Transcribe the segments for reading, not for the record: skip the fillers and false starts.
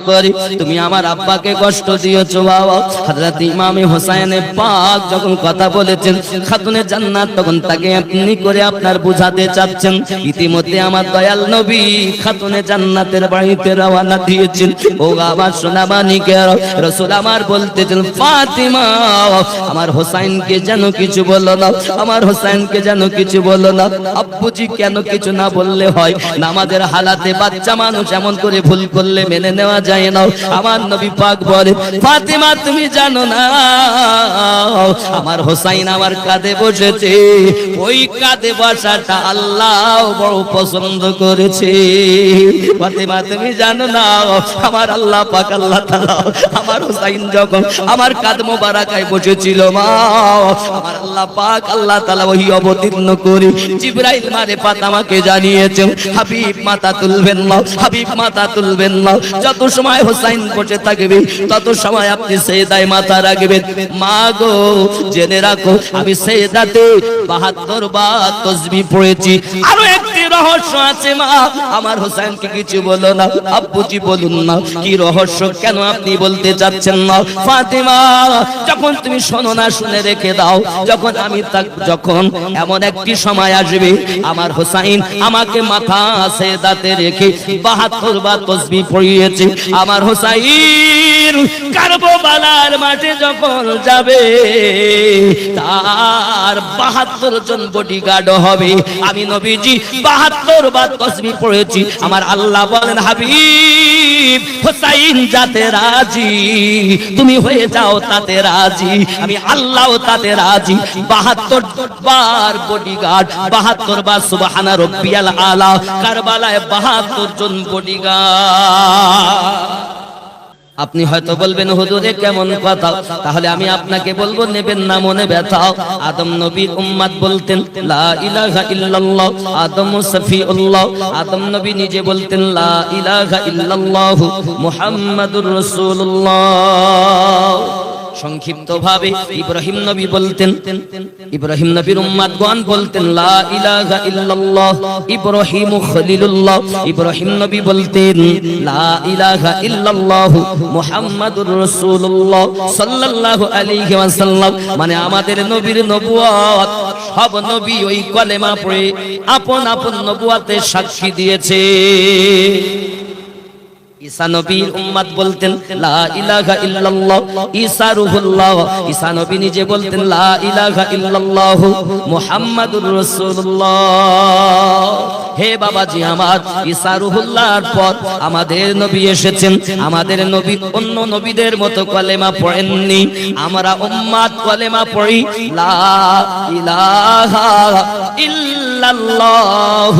করে তুমি আমার আব্বাকে কষ্ট দিয়েছো বাবা। হযরত ইমামে হোসেনে পাক যখন কথা বলেছেন খাতুনে জান্নাত, তখন তাকে আপনি করে আপনার বুঝাতে চাচ্ছেন। ইতিমধ্যে আমার দয়াল নবী খাতুনে জান্নাতের বাড়িতে রওনা দিয়েছেন। ও আমার সোনা মানিকের রাসূল আমার বলতেছেন, ফাতিমা আমার হোসেনকে যেন কিছু বলো না, আমার হোসেনকে যেন কিছু বলো না। আব্বুজি কেন কিছু না বললে হয়? নামাজের হালাতে বাচ্চা মানুষ এমন করে ভুল করলে মেনে নেওয়া যায় না। আমার নবী পাক বলে, ফাতিমা তুমি জানো না আমার হোসেন আমার কাঁধে বসেছে, ওই কাঁধে বসাটা আল্লাহ বড় পছন্দ করেছে। ফাতিমা তুমি জানো না আমার আল্লাহ পাক আল্লাহ তাআলা আমার হোসেন যখন আমার কাঁধ মোবারকায় বসেছিল মা, আমার আল্লাহ পাক আল্লাহ তাআলা ওহী অবতীর্ণ করে জিবরাইল মারেফাত আমাকে জানিয়েছেন, হাবিব মাথা তুলবেন না, হাবিব মাথা তুলবেন না। যত সময় হোসেন বসে থাকবে তত সময় আপনি সেজদায় মাথা রাখবেন। মা গো জেনে রাখো আমি সেজদাতে 72 বার তাসবিহ পড়েছি। আরো একটি রহস্য আছে মা, আমার হোসেনকে কিছু বলো না। আব্বুজি বলুন না কি রহস্য, কেন আপনি বলতে চাচ্ছেন না? ফাতিমা যখন তুমি শোনো না, শুনে রেখে দাও, যখন এমন একটি সময় আসবে আমার হোসেন আমাকে মাথা সেজদাতে রেখে 72 বার তাসবিহ পড়িয়েছে। আমার হোসেন কারবালার মাঠে যখন যাবে তার 72 জন বডিগার্ড হবে। আমি নবীজি 72 বার তাসবিহ পড়েছি। আমার আল্লাহ বলেন, হাবিব হোসেন যাতে রাজি তুমি হয়ে যাও তাতে রাজি, আমি আল্লাহও তাতে রাজি। 72 বার বডিগার্ড, 72 বার সুবহানা রাব্বিয়াল আলা। কারবালায় 72 জন বডিগার্ড। আপনি হয়তো বলবেন হুজুরে কেমন কথা, তাহলে আমি আপনাকে বলবো, নেবেন না মনে ব্যথা। আদম নবীর উম্মত বলতেন লা ইলাহা ইল্লাল্লাহ, আদম সফিউল্লাহ। আদম নবী নিজে বলতেন লা ইলাহা ইল্লাল্লাহ মুহাম্মাদুর রাসূলুল্লাহ। সংক্ষিপ্ত ভাবে ইব্রাহিম নবী বলতেন, ইব্রাহিম নবীর উম্মতগণ বলতেন লা ইলাহা ইল্লাল্লাহ ইব্রাহিম খলিলুল্লাহ। ইব্রাহিম নবী বলতেন লা ইলাহা ইল্লাল্লাহ মুহাম্মাদুর রাসূলুল্লাহ সাল্লাল্লাহু আলাইহি ওয়াসাল্লাম। মানে আমাদের নবীর নবুয়ত, সব নবী ওই কলেমা পড়ে আপন আপন নবুয়তের সাক্ষী দিয়েছে। ঈসা নবীর উম্মত বলতেন লা ইলাহা ইল্লাল্লাহ ঈসা রূহুল্লাহ। ঈসা নবী নিজে বলতেন লা ইলাহা ইল্লাল্লাহ মুহাম্মাদুর রাসূলুল্লাহ। হে বাবাজি আমার, ঈসা রূহুল্লাহর পর আমাদের নবী এসেছেন। আমাদের নবী অন্য নবীদের মতো কলেমা পড়েননি। আমরা উম্মত কলেমা পড়ি লা ইলাহা ইল্লাল্লাহ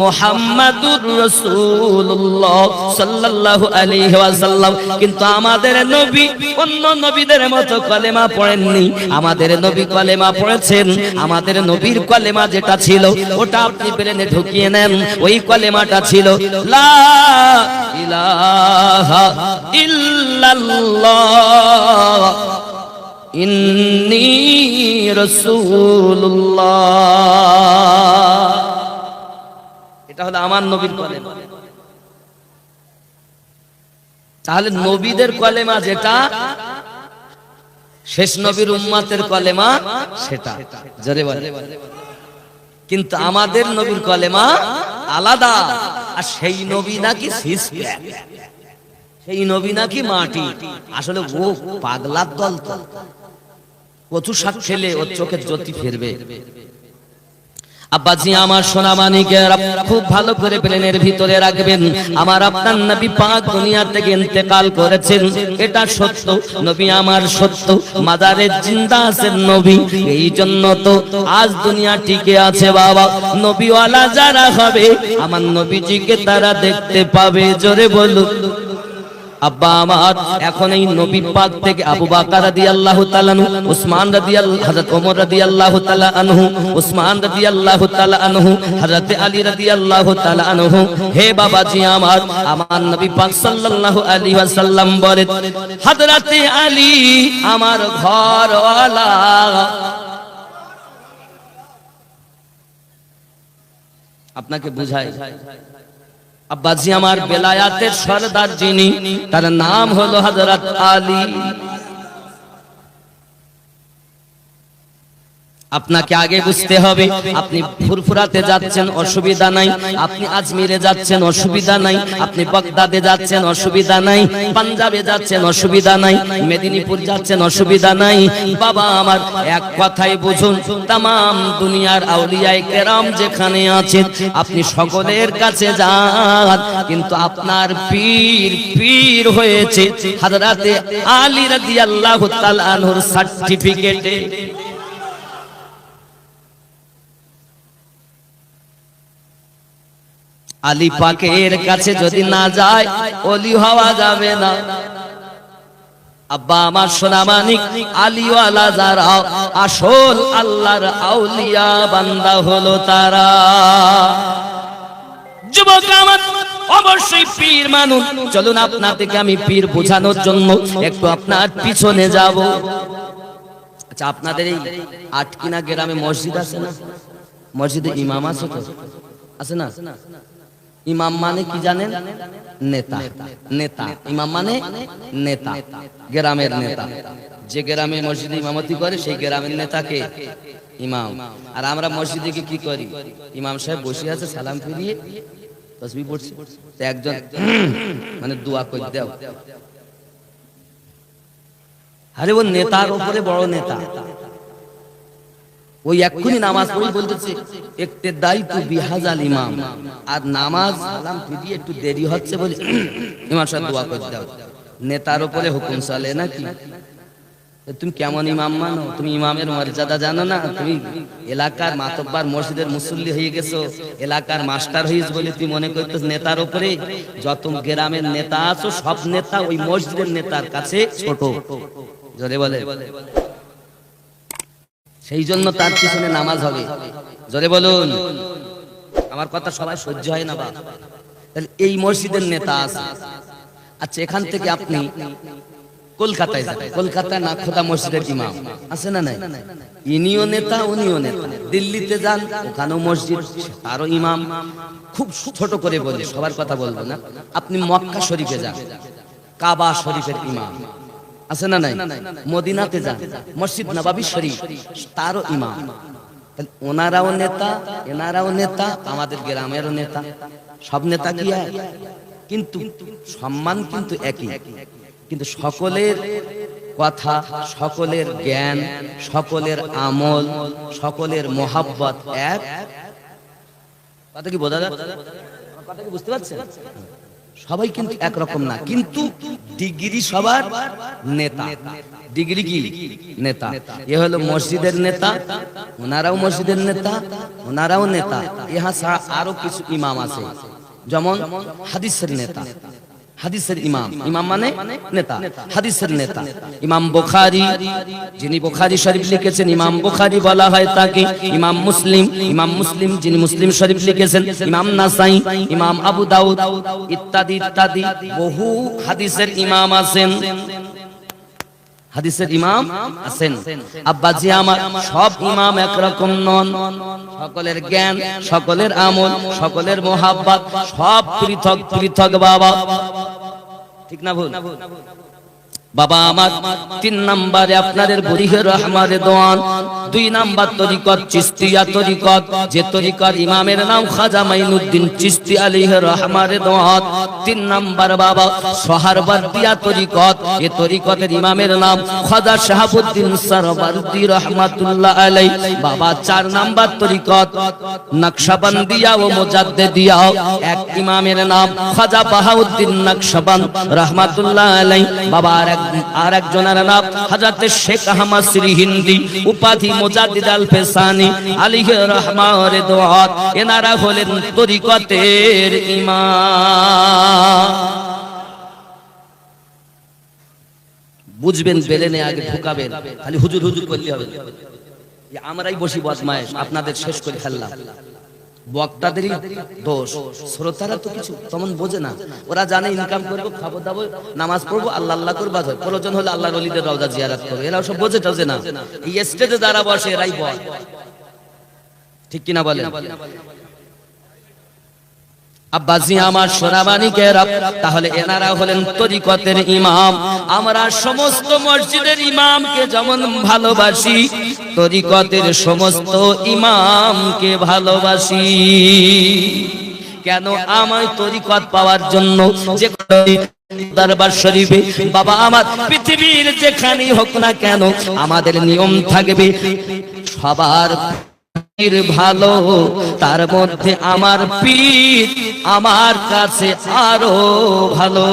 মুহাম্মাদুর রাসূলুল্লাহ সাল্লাল্লাহু আলাইহি ওয়াসাল্লাম। কিন্তু আমাদের নবী অন্য নবীদের মতো কলেমা পড়েননি। আমাদের নবী কলেমা পড়েছেন, আমাদের নবীর কলেমা যেটা ছিল ওটা আপনি ব্রেনে ঢুকিয়ে নেন। ওই কলেমাটা ছিল লা ইলাহা ইল্লাল্লাহ ইন্নী রাসূলুল্লাহ। এটা হলো আমার নবীর কলেমা। তাহলে নবীদের কলেমা যেটা, শেষ নবীর উম্মতের কলেমা সেটা, জোরে বলে। কিন্তু আমাদের নবীর কলেমা আলাদা। আর সেই নবী নাকি সিস্টেম, সেই নবী নাকি মাটি। আসলে ও পাগলার দল তো, কচু শাক খেলে ওর চোখে জ্যোতি ফিরবে। আব্বাজি আমার সোনা মানিকেরা খুব ভালো করে ব্রেনের ভিতরে রাখবেন, আমার আপনার নবী পাক দুনিয়া থেকে ইন্তেকাল করেছেন, এটা সত্য। নবী আমার সত্য, মাদারে জিন্দা আছেন নবী। এই জন্য তো আজ দুনিয়া টিকে আছে বাবা। নবীওয়ালা যারা হবে আমার নবীজিকে তারা দেখতে পাবে। জোরে বলুন আব্বা আমার। এখন এই নবী পাক থেকে আবু বকর রাদিয়াল্লাহু তাআলা আনহু, উসমান রাদিয়াল্লাহু, হযরত ওমর রাদিয়াল্লাহু তাআলা আনহু, উসমান রাদিয়াল্লাহু তাআলা আনহু, হযরত আলী রাদিয়াল্লাহু তাআলা আনহু। হে বাবাজি আমার, আমার নবী পাক সাল্লাল্লাহু আলাইহি ওয়াসাল্লাম বলেন হযরত আলী আমার ঘরওয়ালা। আপনাকে বুঝাই আব্বাজি আমার বেলায়াতের সরদার যিনি, তার নাম হলো হযরত আলী। আপনাকে আগে বুঝতে হবে, আপনি ফুরফুরাতে যাচ্ছেন অসুবিধা নাই, আপনি আজমিরে যাচ্ছেন অসুবিধা নাই, আপনি বাগদাদে যাচ্ছেন অসুবিধা নাই, পাঞ্জাবে যাচ্ছেন অসুবিধা নাই, মেদিনীপুর যাচ্ছেন অসুবিধা নাই। বাবা আমার এক কথাই বুঝুন, তামাম দুনিয়ার আউলিয়ায়ে কেরাম যেখানে আছেন আপনি সকলের কাছে যান, কিন্তু আপনার পীর হয়েছে হযরতে আলী রাদিয়াল্লাহু তাআলা আনহুর সার্টিফিকেটে। আলী পাকের কাছে যদি না যায় ওলি হওয়া যাবে না। আব্বা আমার সোনা মানিক, আলীওয়ালা যারা আসল আল্লাহর আউলিয়া বান্দা হলো তারা। যুবক আমার অবশ্যই পীর মানুষ, চলুন আপনাদেরকে আমি পীর বোঝানোর জন্য একটু আপনার পিছনে যাব। আচ্ছা, আপনাদের এই আটকিনা গ্রামে মসজিদ আছে না? মসজিদে ইমাম আছে তো? আছে না? ইমাম মানে কি জানেন? নেতা। নেতা ইমাম মানে নেতা, গ্রামের নেতা। যে গ্রামে মসজিদে ইমামতি করে সেই গ্রামের নেতাকে ইমাম। আর আমরা মসজিদে কি করি? ইমাম সাহেব বসে আছে, সালাম ফিরিয়ে তাসবিহ পড়ছে, তো একজন মানে দোয়া করে দাও। আরে ও নেতার উপরে বড় নেতা, ওই এক্ষুনি নামাজ পড়ে বলতেছে ইক্তেদাই তু বিহাজাল ইমাম, আর নামাজ সালাম ফিরিয়ে একটু দেরি হচ্ছে বলে ইমাম সাহেব দোয়া করে দাও। নেতার উপরে হুকুম চলে নাকি? তুমি কেমন ইমাম মানো? তুমি ইমামের মর্যাদা জানো না? তুমি এলাকার মাতব্বার মসজিদের মুসল্লি হয়ে গেছো, এলাকার মাস্টার হয়েছে বলে তুই মনে করতেছ নেতার উপরে? যত গ্রামের নেতা আছো সব নেতা ওই মসজিদের নেতার কাছে ছোট। জোরে বলে। সেই জন্য তার পিছনে নামাজ হবে। জোরে বলুন। আমার কথা সবাই সহ্য হয় না বাবা। তাহলে এই মসজিদের নেতা আছে। আচ্ছা, এখান থেকে আপনি কলকাতায় যাবেন, কলকাতায় নাখোদা মসজিদের ইমাম আছে না নাই? ইনিও নেতা উনিও নেতা। দিল্লিতে যান, ওখানেও মসজিদ, তারও ইমাম। খুব ছোট করে বলি, সবার কথা বলবো না। আপনি মক্কা শরীফে যান, কাবা শরীফের ইমাম আছে না নাই? মদিনাতে যান, মসজিদ নববী শরীফ, তারও ইমাম। ওনারাও নেতা, এনারাও নেতা, আমাদের গ্রামেরও নেতা। সব নেতা কি এক? কিন্তু সম্মান কিন্তু একই। কিন্তু সকলের কথা, সকলের জ্ঞান, সকলের আমল, সকলের মোহাব্বত এক। কথা কি বোঝা যাচ্ছে? কথা কি বুঝতে পারছেন? সবাই কিন্তু একরকম না, কিন্তু ডিগ্রি সবার নেতা। ডিগ্রি কি? নেতা। এ হলো মসজিদের নেতা, ওনারাও মসজিদের নেতা, ওনারাও নেতা। ইহা ছাড়া আরো কিছু ইমাম আছে, যেমন হাদিসের নেতা, হাদিসের ইমাম। ইমাম মানে নেতা, হাদিসের নেতা। ইমাম বুখারী, যিনি বুখারী শরীফ লিখেছেন, ইমাম বুখারী বলা হয় তাকে। ইমাম মুসলিম, ইমাম মুসলিম যিনি মুসলিম শরীফ লিখেছেন। ইমাম নাসাই, ইমাম আবু দাউদ ইত্যাদি ইত্যাদি বহু হাদিসের ইমাম আছেন। হাদিসের ইমাম আছেন। আব্বাজি আমার, সব ইমাম একরকম নন। সকলের জ্ঞান, সকলের আমল, সকলের মোহাব্বত সব পৃথক পৃথক বাবা। ঠিক না ভুল? বাবা আমার ৩ নম্বরে আপনাদের বরিহের রহমারে দোয়ান। ২ নাম্বার তরিকত চিশতিয়া তরিকত, যে তরিকত ইমামের নাম খাজা মাইনুদ্দিন চিশতি আলাইহি রহমারে দোয়াত। ৩ নাম্বার বাবা সোহরাওয়ার্দিয়া তরিকত, এই তরিকতের ইমামের নাম খাজা শাহাবুদ্দিন সরওয়ার্দি রহমাতুল্লাহ আলাইহি। বাবা ৪ নাম্বার তরিকত নকশবন্দিয়া ও মুজাদ্দিদিয়া, এক ইমামের নাম খাজা বাহাউদ্দিন নকশবন্দ রহমাতুল্লাহ আলাইহি। বাবা আর একজনের নাম হযরত শেখ আহমদ শ্রীহিন্দি, উপাধি মুজাদ্দিদ আল ফেসানি আলাইহি রহমাতুল্লাহ দোয়াত। এনারা হলেন তরিকতের ইমাম। বুঝবেন, বেরেনে আগে ঢুকাবেন, খালি হুজুর হুজুর করলে হবে। আমরাই বসি বদমায়েশ, আপনাদের শেষ করে ফেললাম। বক্তাদেরই দোষ, শ্রোতারা তো কিছু তেমন বোঝে না। ওরা জানে ইনকাম করবো, খাবো দাবো, নামাজ পড়বো, আল্লাহ আল্লাহ করবো, প্রয়োজন হলে আল্লাহর ওলিদের রওজা জিয়ারত করবো। এরা সব বোঝে টাঝে না। এই স্টেজে যারা বসে এরাই বল, ঠিক কিনা বলেন? আব্বাজি আমার সোনামানিকেরা, তাহলে এনারা হলেন তরিকতের ইমাম। আমরা সমস্ত মসজিদের ইমামকে যেমন ভালোবাসি, তরিকতের সমস্ত ইমামকে ভালোবাসি। কেন? আমার তরিকত পাওয়ার জন্য যে দরবার শরীফে বাবা আমার পৃথিবীর যেখানেই হোক না কেন, আমাদের নিয়ম থাকবে সবার ভালো, তার মধ্যে আমার পীর আমার কাছে আরো ভালো।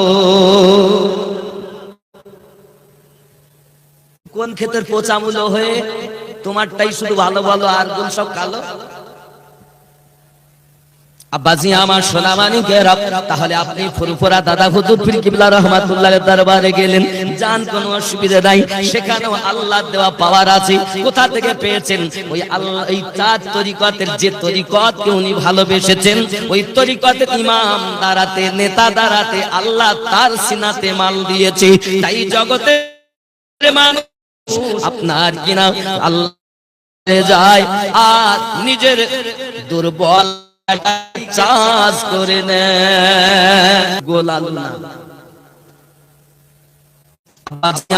কোন ক্ষেতের পোচামুলো হয়ে তোমারটাই শুধু ভালো ভালো আর কোন সব কালো? আব্বাজি আমার সোনামানিকেরা, তাহলে আপনি ফুরফুরা দাদা হুজুর পীর কিবলা রহমাতুল্লাহের দরবারে গেলেন, যান, কোনো অসুবিধা নাই, সেখানেও আল্লাহ দেওয়া পাওয়ার আছে। কোথা থেকে পেয়েছেন? ওই আল্লাহ, এই চার তরিকতের যে তরিকতকে উনি ভালোবেসেছেন, ওই তরিকতের ইমাম দাঁড়াতে, নেতা দাঁড়াতে আল্লাহ তার সিনাতে মাল দিয়েছে। তাই জগতে মানুষ আপনার কিনা আল্লাহ যায় আর নিজের দুর্বল চাষ করে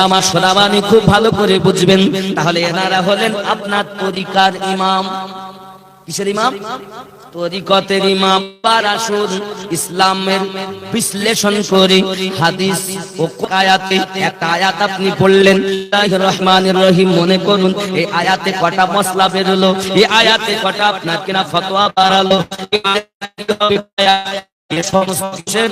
আমার সোনামানি খুব ভালো করে বুঝবেন। তাহলে এনারা হলেন আপনার তরিকার ইমাম। কিসের ইমাম? তরিকতের ইমাম। আসুন ইসলামের বিশ্লেষণ করে হাদিস ও আয়াতে, একটা আয়াত আপনি পড়লেন বিসমিল্লাহির রহমানির রহিম, মনে করুন এই আয়াতে কটা মশলা বেরোলো, এই আয়াতে কটা আপনার কিনা ফতোয়া বাড়ালো,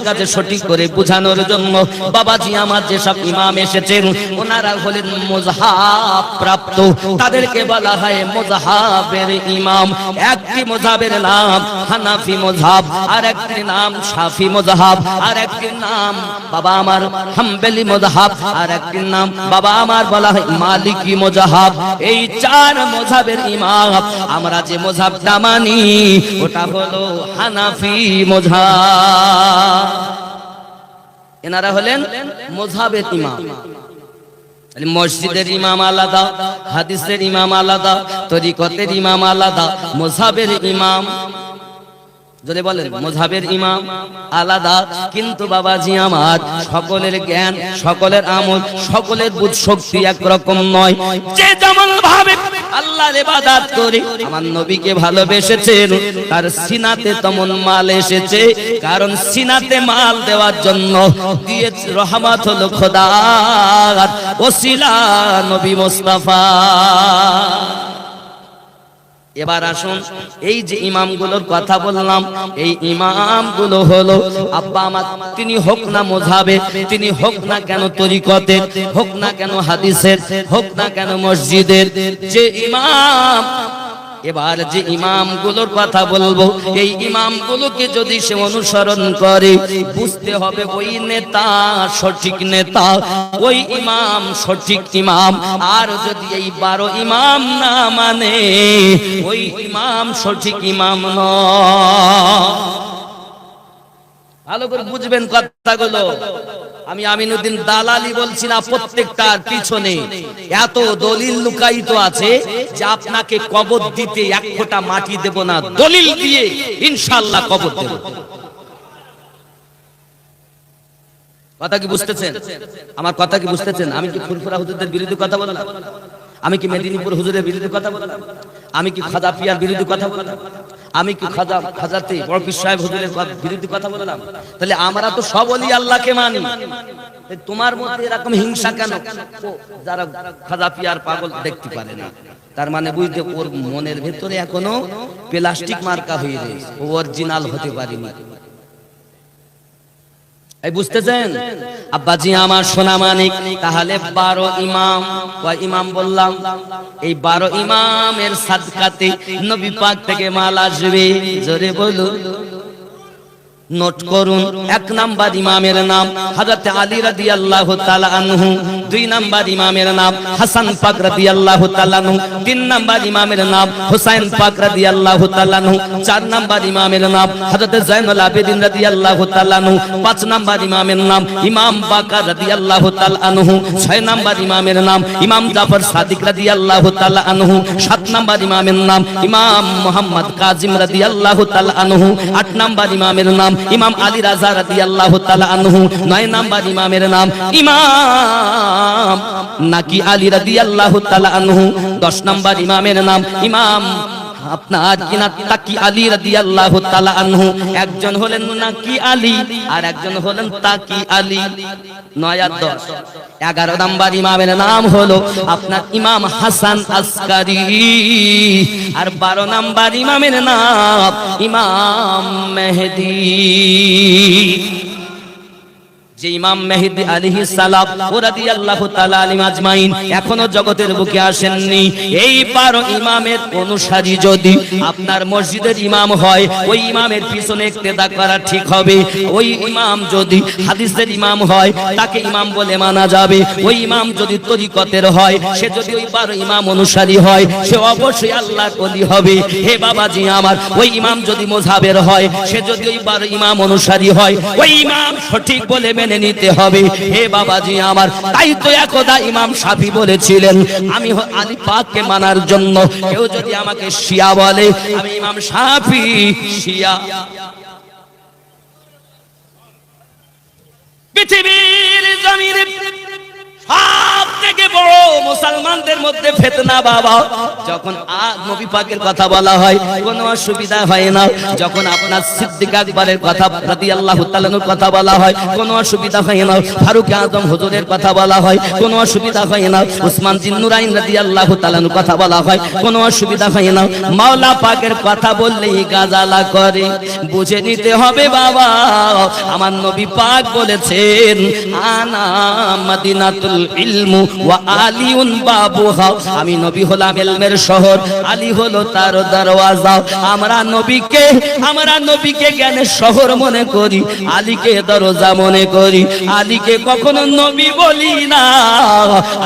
কাছে সঠিক করে বোঝানোর জন্য বাবাজি আমার যেসব ইমাম এসেছেন ওনারা হলেন মুযহাব প্রাপ্ত, তাদেরকে বলা হয় মুযহাবের ইমাম। একটি মুযহাবের নাম হানাফি মুযহাব, আর একটি নাম শাফি মুযহাব, আর একটি নাম বাবা আমার হাম্বলি মুযহাব, আর একটি নাম বাবা আমার বলা হয় মালিকি মুযহাব। এই চার মুযহাবের ইমাম। আমরা যে মুযহাবটা মানি ওটা হলো হানাফি মুযহাব। এনারা হলেন মুযহাবের ইমাম। মসজিদের ইমাম আলাদা, হাদিসের ইমাম আলাদা, তরিকতের ইমাম আলাদা, মুযহাবের ইমাম যদি বলেন মুযহাবের ইমাম আলাদা। কিন্তু বাবাজি আমার সকলের জ্ঞান, সকলের আমল, সকলের বুঝ শক্তি একরকম নয়। যে যেমন ভাবে আল্লাহর ইবাদত করে আমার নবীকে ভালোবেসেছেন, তার সিনাতে তেমন মাল এসেছে। কারণ সিনাতে মাল দেওয়ার জন্য দিয়েছে রহমত হলো খোদার ওসিলা নবী মুস্তাফা। এবার আসুন এই যে ইমামগুলোর কথা বললাম, এই ইমামগুলো হলো আব্বা আমার, তিনি হোক না মুযহাবে, তিনি হোক না কেন তরিকতের, হোক না কেন হাদিসের, হোক না কেন মসজিদের যে ইমাম। এবার যে ইমামগুলোর কথা বলবো, এই ইমামগুলোকে যদি সে অনুসরণ করে বুঝতে হবে ওই নেতা সঠিক নেতা, ওই ইমাম সঠিক ইমাম। আর যদি এই 12 ইমাম না মানে ওই ইমাম সঠিক ইমাম নয়। ভালো করে বুঝবেন কথাগুলো। আমি আমিনুদ্দিন দালালি বলছি না, প্রত্যেকটার পিছনে এত দলিল লুকায়িত আছে যে আপনাকে কবর দিতে এক ফোঁটা মাটি দেব না, দলিল দিয়ে ইনশাআল্লাহ কবর দেব। কথা কি বুঝতেছেন? আমার কথা কি বুঝতেছেন? আমি কি ফুরফুরা হুজুরদের বিরুদ্ধে কথা বললাম? আমি কি মেদিনীপুর হুজুরের বিরুদ্ধে কথা বললাম? আমি কি খাজা পিয়ার বিরুদ্ধে কথা বললাম? আমি কি খাজাতে বড় পীর সাহেব হুজুরের বিরুদ্ধে কথা বললাম? তাহলে আমরা তো সব ওলি আল্লাহকে মানি। তোমার মধ্যে এরকম হিংসা কেন? যারা খাজা পিয়ার পাগল দেখতে পারে না, তার মানে বুঝতে ওর মনের ভেতরে এখনো প্লাস্টিক মার্কা হয়ে রয়েছে, ও অরিজিনাল হতে পারেনি। এই বুঝতেছেন আব্বাজি আমার সোনা মানিক? তাহলে 12 ইমাম, কয় ইমাম বললাম? এই 12 ইমামের সাদকাতে নবী পাক থেকে মাল আসবে। জোরে বলুন, নোট করুন। 1 নাম্বার ইমামের নাম হযরত আলী রাদিয়াল্লাহু তাআলা আনহু, 2 নাম্বার ইমামের নাম হাসান পাক রাদিয়াল্লাহু তাআলা আনহু, 3 নাম্বার ইমামের নাম হুসাইন পাক রাদিয়াল্লাহু তাআলা আনহু, 4 নাম্বার ইমামের নাম হযরত যায়নুল আবেদিন রাদিয়াল্লাহু তাআলা আনহু, 5 নাম্বার ইমামের নাম ইমাম বাকার রাদিয়াল্লাহু তাআলা আনহু, 6 নাম্বার ইমামের নাম ইমাম জাফর সাদিক রাদিয়াল্লাহু তাআলা আনহু, 7 নাম্বার ইমামের নাম ইমাম মুহাম্মদ কাজিম রাদিয়াল্লাহু তাআলা আনহু, 8 নাম্বার ইমামের নাম ইমাম আলী রাজা রাদিয়াল্লাহু তাআলা আনহু। 9 নাম্বার ইমামের নাম ইমাম নাকি আলী রাদিয়াল্লাহু তাআলা আনহু। 10 নাম্বার ইমামের নাম ইমাম আপনার কিনা তাকি আলী রাদিয়াল্লাহু তাআলা আনহু। একজন হলেন নাকি আলী আর একজন হলেন তাকি আলী। 9 আর 10 11 নাম্বার ইমামের নাম হলো আপনার ইমাম হাসান আসকারি। আর 12 নাম্বার ইমামের নাম ইমাম মেহেদী। যে ইমাম মেহেদী আলাইহিস সালাম ও রাদিয়াল্লাহু তাআলা আলাইহিম আজমাইন এখনো জগতের বুকে আসেননি। এই 12 ইমামের অনুসারী যদি আপনার মসজিদের ইমাম হয়, ওই ইমামের পিছনে ইক্তেদা করা ঠিক হবে। ওই ইমাম যদি হাদিসের ইমাম হয়, তাকে ইমাম বলে মানা যাবে। ওই ইমাম যদি তরিকতের হয়, সে যদি ওই 12 ইমাম অনুসারী হয়, সে অবশ্যই আল্লাহর ওলি হবে। হে বাবাজি আমার, ওই ইমাম যদি মুযহাবের হয়, সে যদি ওই 12 ইমাম অনুসারী হয়, ওই ইমাম সঠিক বলে মেনে নিতে হবে। হে বাবাজি আমার, তাই তো একদা ইমাম শাফি বলেছিলেন, আমি আলী পাককে মানার জন্য কেউ যদি আমাকে শিয়া বলে, আমি ইমাম শাফি শিয়া। পৃথিবীর জমিনে সব থেকে বড় মুসলমানদের মধ্যে ফিতনা বাবা, যখন নবী পাকের কথা বলা হয় কোনো অসুবিধা হয় না। যখন আপনার সিদ্দিক আকবরের কথা রাদিয়াল্লাহু তাআলার কথা বলা হয় কোনো অসুবিধা হয় না। ফারুক আযম হুজুরের কথা বলা হয় কোনো অসুবিধা হয় না। উসমান জিন নুরাইন রাদিয়াল্লাহু তাআলার কথা বলা হয় কোনো অসুবিধা হয় না। মাওলা পাকের কথা বললেই গাজালা করে। বুঝে নিতে হবে বাবা, আমার নবী পাক বলেছেন আনা মাদিনাতুল ইলমু ওয়া আলিউন বাবুহা, আমি নবী হলাম ইলমের শহর, আলী হলো তার দরওয়াজা। আমরা নবীকে জ্ঞানের শহর মনে করি, আলীকে দরজা মনে করি। আলীকে কখনো নবী বলি না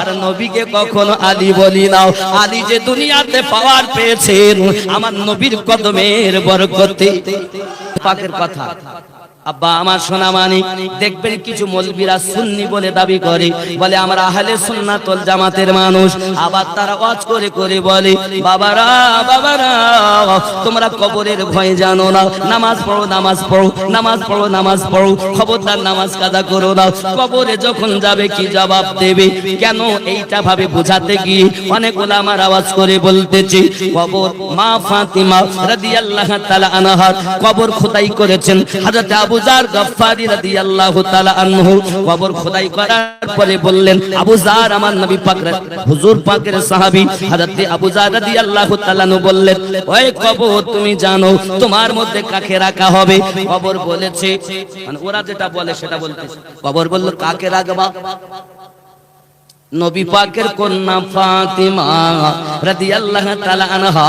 আর নবীকে কখনো আলী বলি না। আলী যে দুনিয়াতে পাওয়ার পেয়েছেন আমার নবীর কদমের বরকতে। পাকের কথা আব্বা আমার সোনা মানিক, দেখবেন কিছু মৌলবীরা সুন্নি বলে দাবি করে, বলে আমরা আহলে সুন্নাত ওয়াল জামাতের মানুষ। আবার তারা ওয়াজ করে করে বলে বাবারা তোমরা কবরের ভয় জানো না, নামাজ পড়ো নামাজ পড়ো নামাজ পড়ো নামাজ পড়ো, খবরদার নামাজ কাজা করো না। কবরে যখন যাবে কি জবাব দেবে? কেন এইটা ভাবে বোঝাতে গিয়ে অনেক ওলামার আওয়াজ করে বলতেছে কবর মা ফাতিমা রাদিয়াল্লাহু তাআলা আনহার কবর খোদাই করেছেন হযরত আবু যার গফফারি রাদিয়াল্লাহু তাআলা আনহু। কবর খোদাই করার পরে বললেন আবু যার আমার নবী পাক হুজুর পাকের সাহাবী হযরত আবু যার রাদিয়াল্লাহু তাআলা আনহু বললেন, ওই কবর তুমি জানো তোমার মধ্যে কাকে রাখা হবে? কবর বলেছে, মানে ওরা যেটা বলে সেটা বলতেছে। কবর বলল কাকে রাখবা? নবী পাকের কন্যা ফাতিমা রাদিয়াল্লাহু তাআলা আনহা।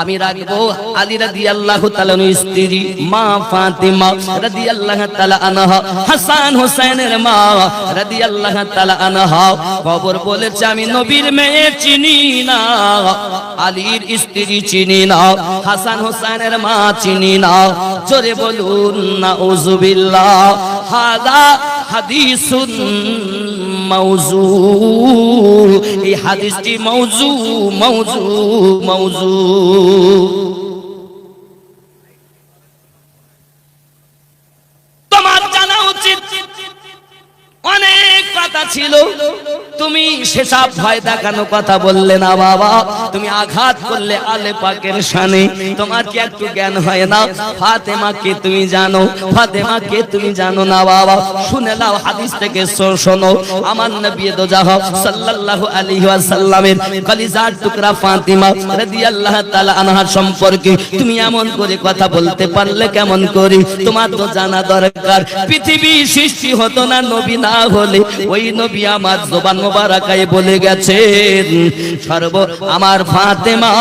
আমি রাখবো আলী রাদিয়াল্লাহু তাআলার স্ত্রী মা ফাতিমা রাদিয়াল্লাহু তাআলা আনহা, হাসান হোসেনের মা রাদিয়াল্লাহু তাআলা আনহা। কবর বলেছে আমি নবীর মেয়ে চিনি না, আলীর স্ত্রী চিনি না, হাসান হোসেনের মা চিনি না। জোরে বলুন নাউযুবিল্লাহ। হাদা হাদিসুন মাউযু, এই হাদিসটি মাউযু মাউযু মাউযু। তোমার জানা উচিত অনেক কথা ছিল, তুমি সেসব ভয় দেখানো কথা বললে না বাবা। তুমি আঘাত করলে আলে পাকের শানে। তোমার কি একটু জ্ঞান হয় না? ফাতেমাকে তুমি জানো, ফাতেমাকে তুমি জানো না বাবা। শুনে নাও হাদিস থেকে শোনো, আমার নবী দো জাহান সাল্লাল্লাহু আলাইহি ওয়াসাল্লামের কলিজার টুকরা ফাতিমা রাদিয়াল্লাহু তাআলা আনহা সম্পর্কে তুমি এমন করে কথা বলতে পারলে কেমন করে? তোমার তো জানা দরকার, পৃথিবী সৃষ্টি হতো না নবী না হলে। ওই নবী আমার জবান মোবারকায় বলে গেছেন আমার ফাতেমা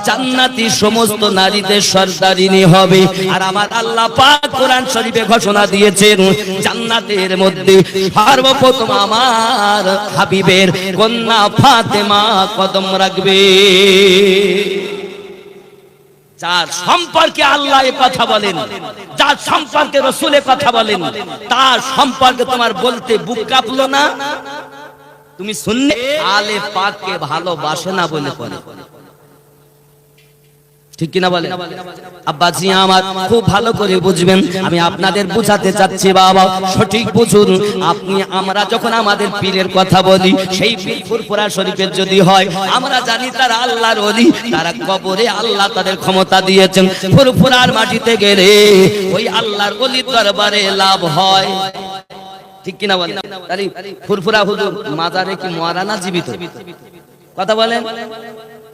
জান্নাতি সমস্ত নারীদের সরদারিনী হবে। আর আমার আল্লাহ পাক কোরআন শরীফে ঘোষণা দিয়েছেন জান্নাতের মধ্যে সর্বপ্রথম আমার হাবিবের কন্যা ফাতেমা কদম রাখবে। যার সম্পর্কে আল্লাহ কথা বলেন, যার সম্পর্কে রাসূল কথা বলেন, তার সম্পর্কে তোমার বলতে বুক কাঁপলো না? তুমি সুন্নি আলে পাককে ভালোবাসে না বলে বলে। ঠিক কিনা বলেন? আব্বাজি আমার খুব ভালো করে বুঝবেন, আমি আপনাদের বুঝাতে চাচ্ছি বাবা, সঠিক বুঝুন। আপনি আমরা যখন আমাদের পীরের কথা বলি, সেই পীর ফুরফুরা শরীফের যদি হয়, আমরা জানি তারা আল্লাহর ওলি, তারা কবরে আল্লাহ তাদের ক্ষমতা দিয়েছেন। ফুরফুরার মাটিতে গেলে ওই আল্লাহর ওলির দরবারে লাভ হয়। ঠিক কিনা বলেন? তাহলে ফুরফুরা হুজুর মাজারে কি মরা না জীবিত? কথা বলেন।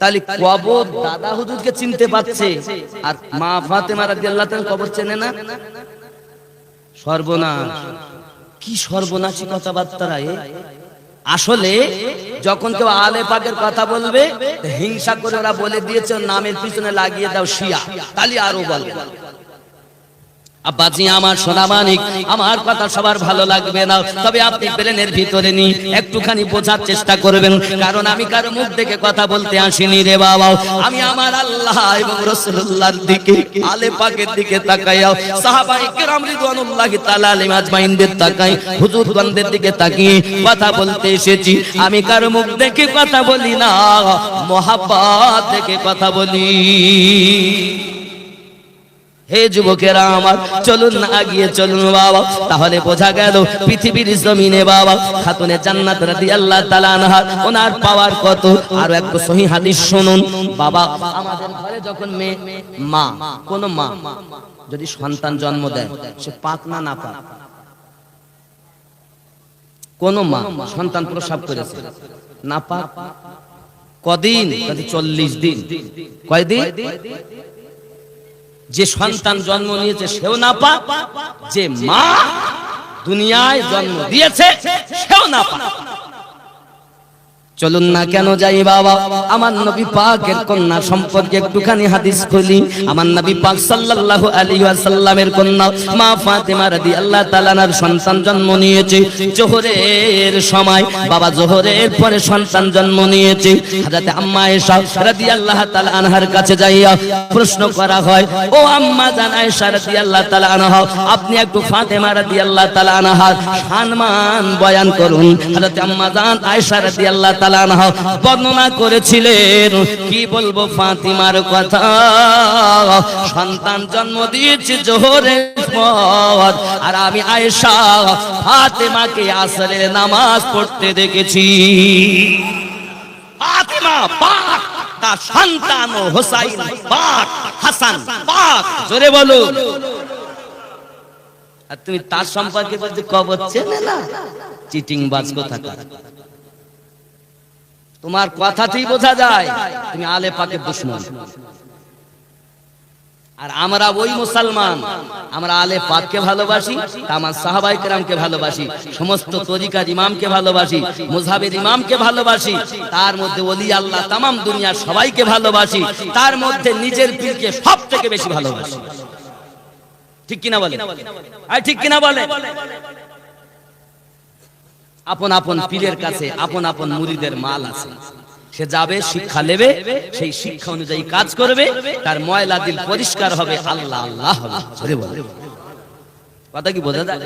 তাহলে কবর দাদা হুজুরকে চিনতে পারছে, আর মা ফাতেমা রাদিয়াল্লাহু তাআলা কবর চেনে না। সর্বনাশ! কি সর্বনাশী কথাবার্তা! আসলে যখন কেউ আলে পাকের কথা বলবে, হিংসা করে ওরা বলে দিয়েছে নামের পিছনে লাগিয়ে দাও শিয়া, তাহলে আরো বলবে। আব্বাজি আমার সোনা মানিক, আমার কথা সবার ভালো লাগবে না, তবে আপনি ব্রেনের ভিতরে নি একটুখানি বোঝার চেষ্টা করবেন, কারণ আমি কারো মুখ দেখে কথা বলতে আসিনি রে বাবা। আমি আমার আল্লাহ এবং রাসূলুল্লাহর দিকে, আলে পাকের দিকে তাকাইয়া, সাহাবায়ে কেরাম রিদওয়ানুল্লাহি তাআলা আলাইহিম আজমাইনদের তাকাই, হুজুরগণদের দিকে তাকিয়ে কথা বলতে এসেছি। আমি কারো মুখ দেখে কথা বলি না, মহব্বত দেখে কথা বলি। হে যুবকেরা আমার, চলুন না আগিয়ে চলুন বাবা। তাহলে বোঝা গেল পৃথিবীর জমিনে বাবা খাতুনে জান্নাত রাদিয়াল্লাহু তাআলা আনহা, ওনার পাওয়ার কত। আর একটা সহিহ হাদিস শুনুন বাবা। আমাদের ঘরে যখন মা, কোন মা যদি সন্তান জন্ম দেয়, সে পাক না না পাক? কোন মা সন্তান প্রসব করেছে, না পাক? কদিন? 40 দিন। কয়দিন? যে সন্তান জন্ম নিয়েছে সেও না পাক, যে মা দুনিয়ায় জন্ম দিয়েছে সেও না পাক। চলুন না কেন যাই বাবা, আমার নবী পাকের কন্যা সম্পর্কে একটুখানি হাদিস খুলি। আমার নবী পাক সাল্লাল্লাহু আলাইহি ওয়াসাল্লামের কন্যা মা ফাতেমা রাদিয়াল্লাহু তাআলা আনহার সন্তান জন্ম নিয়েছে জোহরের সময়। বাবা জোহরের পরে সন্তান জন্ম নিয়েছে। হযরত আম্মা আয়েশা রাদিয়াল্লাহু তাআলা আনহার কাছে যাইয়া প্রশ্ন করা হয়, ও আম্মা জান আয়েশা রাদিয়াল্লাহু তাআলা আনহা, আপনি একটু ফাতেমা রাদিয়াল্লাহু তাআলা আনহার সম্মান বয়ান করুন। হযরত আম্মা জান আয়েশা রাদিয়াল্লাহু তাআলা আনহা বর্ণনা করেছিলেন, কি বলবো ফাতিমার কথা, সন্তান জন্ম দিয়েছে জোহরের পর, আর আমি আয়েশা ফাতেমাকে আসরের নামাজ পড়তে দেখেছি। ফাতিমা পাক, তার সন্তান হোসাইন পাক, হাসান পাক, জোরে বলো। আর তুমি তার সম্পর্কে বলতে কবর চেনে না? চিটিং বাজ কোথাকার! তোমার কথাতেই বোঝা যায় তুমি আলে পাকের দুশমন। আর আমরা ওই মুসলমান, আমরা আলে পাককে ভালোবাসি, তামাম সাহাবায়ে কেরামকে ভালোবাসি, সমস্ত তরিকার ইমামকে ভালোবাসি, মুযহাবের ইমামকে ভালোবাসি, তার মধ্যে ওলি আল্লাহ তামাম দুনিয়ার সবাইকে ভালোবাসি, তার মধ্যে নিজের পীরকে সবথেকে বেশি ভালোবাসি। ঠিক কিনা বলে? আর ঠিক কিনা বলে? আপন আপন পীরের কাছে আপন আপন মুরিদের মাল আছে, সে যাবে, শিক্ষা নেবে, সেই শিক্ষা অনুযায়ী কাজ করবে, তার ময়লা দিল পরিষ্কার হবে, আল্লাহ আল্লাহ হবে। কথা কি বোঝা যায়?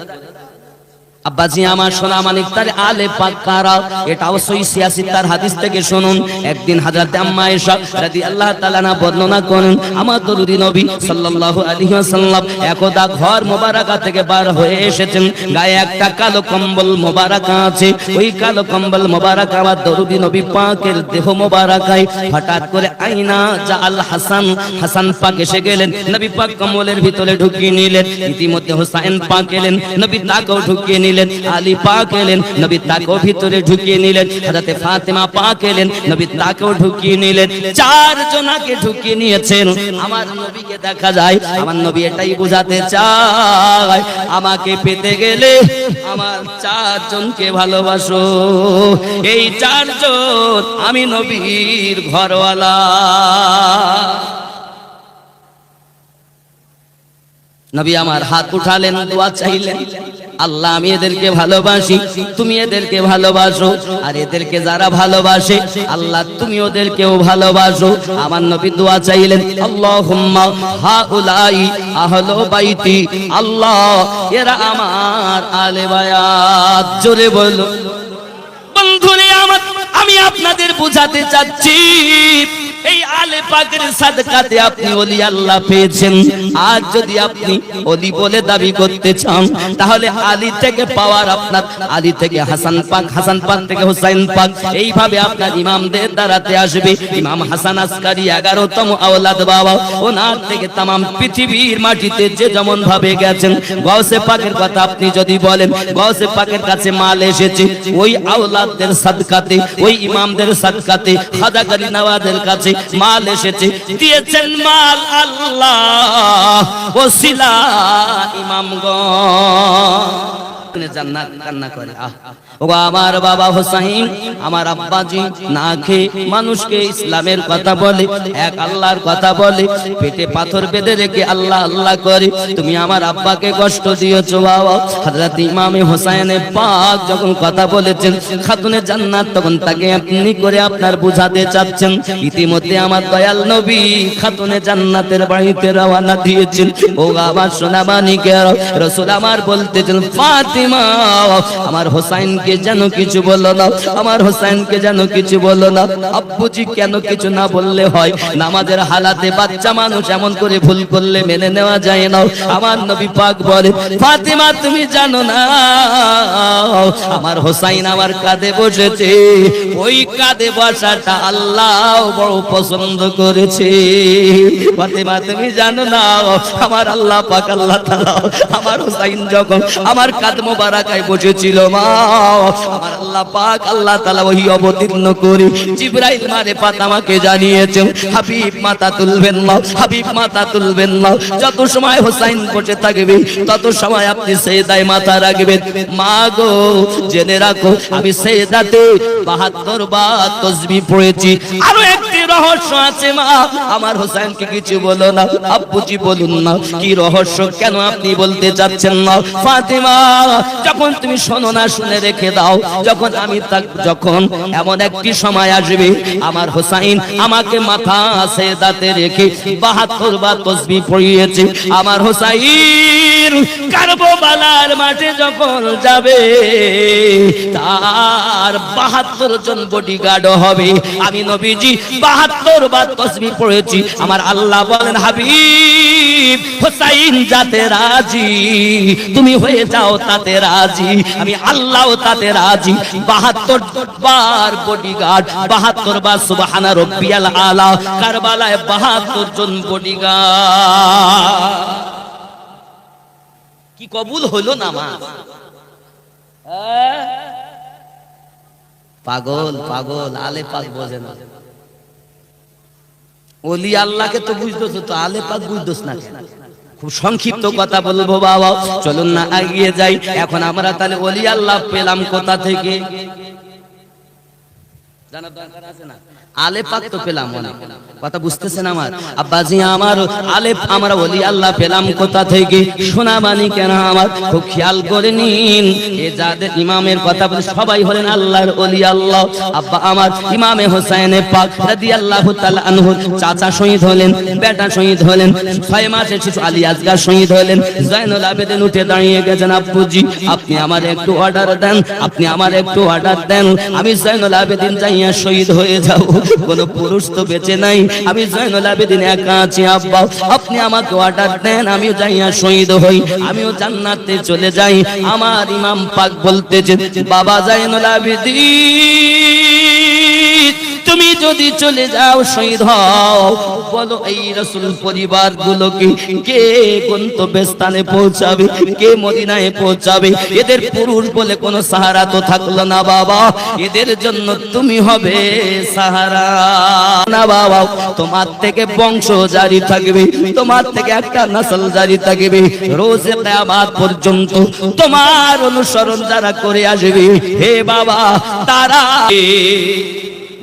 আব্বাজি আমার সোনা মানিক, তার আলে পাক কারা, এটাও সহিহ 86 তার হাদিস থেকে শুনুন। একদিন হযরত আম্মা আয়েশা রাদিয়াল্লাহু তাআলা না বর্ণনা করেন, আমার দরুদি নবী সাল্লাল্লাহু আলাইহি ওয়াসাল্লাম একদা ঘর মোবারকা থেকে বার হয়ে এসেছেন, গায়ে একটা কালো কম্বল মোবারকা আছে, ওই কালো কম্বল মোবারকা আমার দরুদি নবী পাকের দেহ মোবারকায় হঠাৎ করে আইনা জাল হাসান পাক এসে গেলেন, নবী পাক কম্বলের ভিতরে ঢুকিয়ে নিলেন। ইতিমধ্যে হোসেন পাক এলেন, নবী তাকেও ঢুকিয়ে নিলেন। আলী পাক এলেন, নবী তাকেও ভিতরে ঢুকিয়ে নিলেন। হযরত ফাতেমা পাক এলেন, নবী তাকেও ঢুকিয়ে নিলেন। 4 জনকে ঢুকিয়ে নিয়েছেন। আমার নবীকে দেখা যায়, আমার নবী এটাই বোঝাতে চায়, আমাকে পেতে গেলে আমার 4 জনকে ভালোবাসো। এই 4 জন আমি নবীর ঘরওয়ালা। নবী আমার হাত উঠালেন, দোয়া চাইলেন, আল্লাহ আমি এদেরকে ভালোবাসি, তুমি এদেরকে ভালোবাসো, আর এদেরকে যারা ভালোবাসে আল্লাহ তুমি ওদেরকেও ভালোবাসো। আমার নবী দোয়া চাইলেন, আল্লাহুম্মা হাউলাই আহলু বাইতি, আল্লাহ এরা আমার আলে বায়াত। জোরে বলো বন্ধুরে আমার, আমি আপনাদের বোঝাতে চাচ্ছি এই আলে পাকের সাদকাতে আপনি ওলি আল্লাহ পেয়েছেন। আর যদি আপনি ওলি বলে দাবি করতে চান তাহলে আলী থেকে পাওয়ার আপনার, আলী থেকে হাসান পাক, হাসান পাক থেকে হুসাইন পাক, এইভাবে আপনার ইমামদের দ্বারাতে আসবে। ইমাম হাসান আসকারী 11তম আওলাদ বাবা, ওনার থেকে तमाम পৃথিবীর মাটিতে যে যেমন ভাবে গেছেন। গাউসে পাকের কথা আপনি যদি বলেন, গাউসে পাকের কাছে মাল এসেছে ওই আওলাদদের সাদকাতে, ওই ইমামদের সাদকাতে, খাজা গনি নওয়াজের কাছে মাল এসেছে, দিয়েছেন মাল আল্লাহ ওসিলা ইমামগণ। জান্নাত কান্না করে ও আমার বাবা হোসাইন, আমার আব্বাজি না খেয়ে মানুষকে ইসলামের কথা বলে, এক আল্লাহর কথা বলে, পেটে পাথর বেঁধে রেখে আল্লাহ আল্লাহ করে। তুমি আমার আব্বাকে কষ্ট দিয়েছো বাবা। হযরত ইমামে হোসাইনে পাক যখন কথা বলেছেন খাতুনে জান্নাত, তখন তাকে আপনি করে আপনার বুঝাতে চাচ্ছেন। ইতিমধ্যে আমার দয়াল নবী খাতুনে জান্নাতের বাড়িতে রওনা দিয়েছেন। ও আমার সোনামানিকে রাসূল আমার বলতেছেন, ফাতিমা আমার হোসাইনকে যেন কিছু বলো না, আমার হোসাইনকে যেন কিছু বলো না। আব্বুজি কেন কিছু না বললে হয়? নামাজের হালাতে বাচ্চা মানুষ এমন করে ভুল করলে মেনে নেওয়া যায় না। আমার নবী পাক বলে, ফাতিমা তুমি জানো না আমার হোসাইন আমার কাঁধে বসেছে, ওই কাঁধে বসাটা আল্লাহ বড় পছন্দ করেছে। ফাতিমা তুমি জানো না আমার আল্লাহ পাক, আল্লাহ তাআলা আমার হোসাইন যখন আমার কাঁধ মোবারকায় বসেছিল মা, আমার আল্লাহ পাক আল্লাহ তাআলা ওহী অবতীর্ণ করে জিবরাইল মারে ফাতেমাকে জানিয়েছেন, হাবিব মাথা তুলবেন না, হাবিব মাথা তুলবেন না। যত সময় হোসাইন বসে থাকবে তত সময় আপনি সেজদায় মাথা রাখবেন। মা গো জেনে রাখো আমি সেজদাতে 72 বার তাসবিহ পড়েছি। আরো একটি রহস্য আছে মা, আমার হোসাইনকে কিছু বলো না। আব্বুজি বলুন না কি রহস্য, কেন আপনি বলতে চাচ্ছেন না? ফাতিমা যখন তুমি শোনো না, শুনে রেখে দাও, যখন আমি যখন এমন একটি সময় আসবে আমার হোসাইন আমাকে মাথা সেজদাতে রেখে 72 বার তাসবিহ পড়িয়েছে। আমার হোসাইন কারবালার মাঠে যখন যাবে তার 72 জন বডিগার্ড হবে। আমি নবীজি 72 বার তাসবিহ পড়েছি। আমার আল্লাহ বলেন, হাবিব হোসাইন যাতে রাজি, তুমি হয়ে যাও তাতে রাজি, আমি আল্লাহ তাতে রাজি। 72 বার বডিগার্ড, 72 বার সুবহানা রাব্বিয়াল আলা, কারবালায় 72 জন বডিগার্ড। কি কবুল হলো নামাজ? পাগল পাগল, আলে পাক বোঝে না। ওলি আল্লাহকে তো বুঝতো, তো আলে পাক বুঝতোস না। খুব সংক্ষিপ্ত কথা বলবো বাবা, চলুন না এগিয়ে যাই। এখন আমরা তাহলে ওলি আল্লাহ পেলাম কোথা থেকে? জানা দরকার আছে না? আলে পাক তো পেলাম, কথা বুঝতেছেন আমার আব্বাজি? আমার আলে আমরা ওলি আল্লাহ পেলাম কোথা থেকে? শোনা বাণী কেন আমার খুব খেয়াল করে নিন। এ যাদের ইমামের কথা বলে সবাই হলেন আল্লাহর ওলি আল্লাহ। আব্বা আমার ইমামে হোসাইনে পাক রাদিয়াল্লাহু তাআলা আনহু চাচা শহীদ হলেন, বেটা শহীদ হলেন, 6 মাসের শিশু আলী আসগার শহীদ হলেন। জয়নুল আবেদিন উঠে দাঁড়িয়ে গেছেন, আব্বুজি আপনি আমার একটু অর্ডার দেন, আপনি আমার একটু অর্ডার দেন, আমি জয়নুল আবেদিন যাইয়া শহীদ হয়ে যাব। কোন পুরুষ তো বেঁচে নাই, আমি জয়নুল আবেদিন একা আছি। আব্বা আপনি আমাকে অর্ডার দেন, আমিও যাইয়া শহীদ হই, আমিও জান্নাতে চলে যাই। আমার ইমাম পাক বলতেছেন, বাবা জয়নুল আবেদিন তুমি যদি চলে যাও শহীদ হও, বলো এই রাসূল পরিবার গুলোকে কে গন্তব্যস্থানে পৌঁছাবে, কে মদিনায় পৌঁছাবে? এদের পুরুষ বলে কোনো সাহারা তো থাকলো না বাবা, এদের জন্য তুমি হবে সাহারা। না বাবা, তোমার থেকে বংশ জারি থাকবে, তোমার থেকে একটা নসল জারি থাকবে, রোজে কিয়ামত পর্যন্ত তোমার অনুসরণ যারা করে আসবে হে বাবা তারা।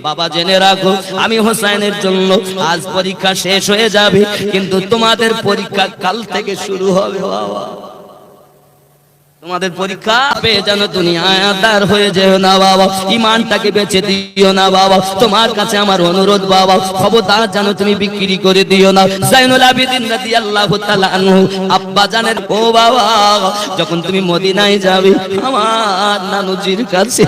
বাবা জেনে রাখো, আমি হোসাইনের জন্য আজ পরীক্ষা শেষ হয়ে যাবে, কিন্তু তোমাদের পরীক্ষা কাল থেকে শুরু হবে বাবা। তোমাদের পরীক্ষা পেয়ে যেন দুনিয়ায় আদার হয়ে যেও না বাবা, ইমানটাকে বেঁচে দিও না বাবা। তোমার কাছে আমার অনুরোধ বাবা, খবরদার যেন তুমি বিক্রি করে দিও না। জয়নুল আবেদিন রাদিয়াল্লাহু তাআলা আনহু আব্বা জানের, ও বাবা যখন তুমি মদিনায় যাবে আমার নানুজির কাছে